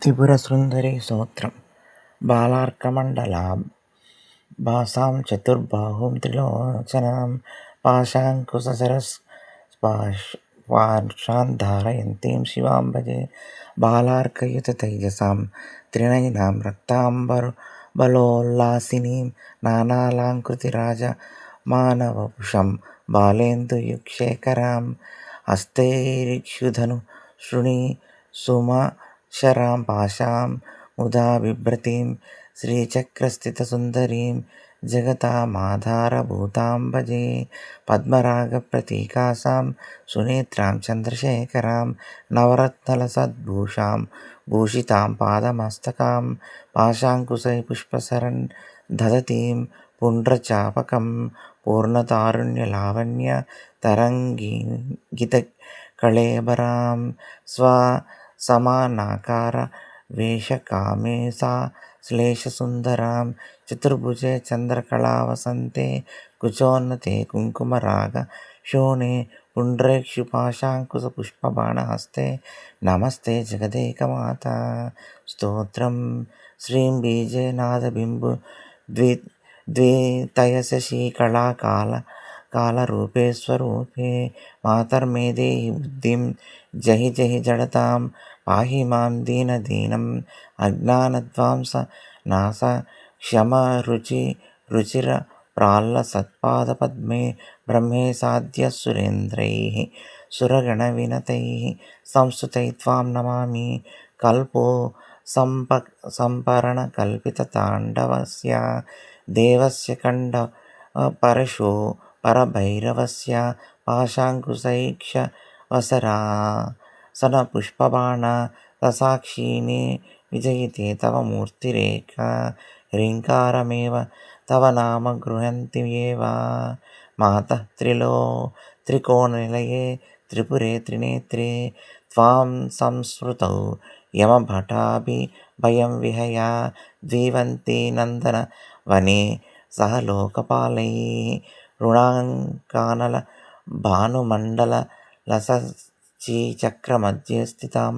త్రిపురసుందరీ స్తోత్రం. బాలార్కమండలాం భాసాం చతుర్బాహుం త్రిలోచనాం పాశాంకుశరస్పాశాన్ ధారయంతీం శివాం భజే. బాలార్కయుతతేజసాం త్రినయనాం రక్తాంబరోల్లాసినీం నానాలంకృతిరాజమానవపుషం బాలేందుయుగశేఖరాం హస్తైరిక్షుధనుషృణి సుమశరాం పాశాం ముదా బిభ్రतीं శ్రీచక్రస్థితసుందరీం జగతామాధారభూతాం భజే. పద్మరాగప్రతీకాసాం సునేత్రాం చంద్రశేఖరాం నవరత్నలసద్భూషాం భూషితాం పాదమస్తకాం పాశాంకుశైపుష్పసరణ్ దధతీం పుండ్రచాపకం పూర్ణతారుణ్యలావణ్య తరంగితకళేబరాం స్వసమానాకార వేషకామేశా శ్లేషసుందరాం చతుర్భుజే చంద్రకళావసంతే కుచోన్నతే కుంకుమరాగ శోణే పుండ్రేక్షు పాశాంకుశపుష్పబాణహస్తే నమస్తే జగదేకమాతా. స్తోత్రం. శ్రీం బీజే నాదబింబు ద్వితయశశీకళా కాలరూపే స్వరూపే మాతర్మే దేహి బుద్ధిం జహి జహి జడతాం పాహి మాం దీనదీనం అజ్ఞానధ్వాంస నాశ క్షమ రుచిరప్రాల్లసత్పాదపద్మే బ్రహ్మే సాధ్య సురేంద్రైః సురగణవినతైః సంస్తుతైః నమామి. కల్పో సంపరణకల్పితతాండవస్య దేవస్య కండపరశో పరభైరవస్య పాశాంకుశైక్షవసరాసనపుష్పబాణ రసాక్షిణే విజయతే తవ మూర్తిరేక రీంకారమేవ తవ నామ గృహంతి యేవ. మాతః త్రికోణనిలయే త్రిపురే త్రినేత్రే త్వాం సంస్మృతౌ యమభటాభిభయం విహయ ద్వివంతి నందన వనే సహ లోకపాలైః రుణాంకానల భానుమండలలసశ్చక్రమధ్యే స్థితాం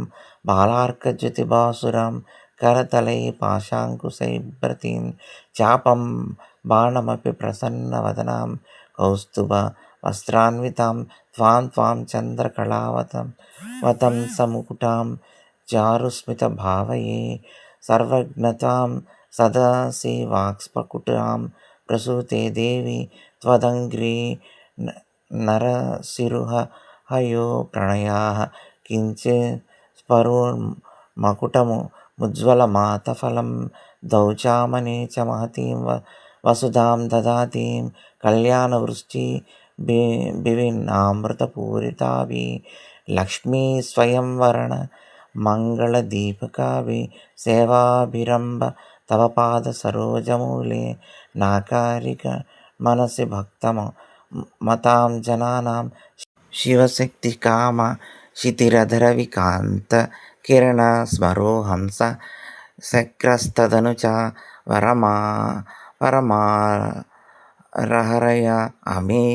బాలార్కజ్యోతిబాసురాం కరతలైః పాశాంకుశైర్భృతీం చాపం బాణమపి ప్రసన్నవదనాం కౌస్తుభ వస్త్రాన్వితాం త్వాం చంద్రకళావతంసముకుటాం చారుస్మితభావయే సర్వజ్ఞతాం సదసివాక్స్ఫుటాం ప్రసూతే దేవి త్వదంఘ్రీ నరసిరుహయో ప్రణయాః కించిత్స్ఫురన్మకుటముజ్జ్వలమాతఫలం దౌచామనే చ మహతీం వసుధాం దదాతీం కళ్యాణవృష్టి భివిన్నామృతపూరితాభిः లక్ష్మీ స్వయంవరణ మంగళదీపికాభిः సేవాభిరంభ తవ పాద సరోజమూలే నాకారిక మనసి భక్తమతాం జనానాం శివశక్తి కామ శితిరధరవికాంత కిరణ స్మరో హంస శక్రస్తదనుచ పరమారహరయ అమే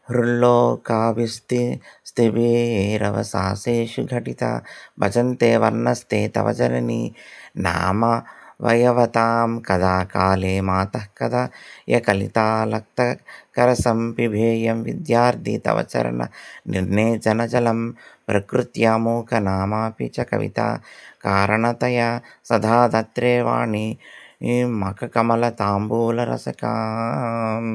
హృల్లోకాభిస్థితిభైరవశాసేషు ఘటిత భజంతే వర్ణస్తే తవ జననీ నామవయవతాం కదా కాలే మాతః కదా యకలితాలక్తకరసం పిబేయం విద్యార్థి తవ చరణ నిర్ణేచనజలం ప్రకృత్యామూకనామాపి చ కవితా కారణతయా సదా దత్రే వాణి మఖకమలతాంబూలరసకాం.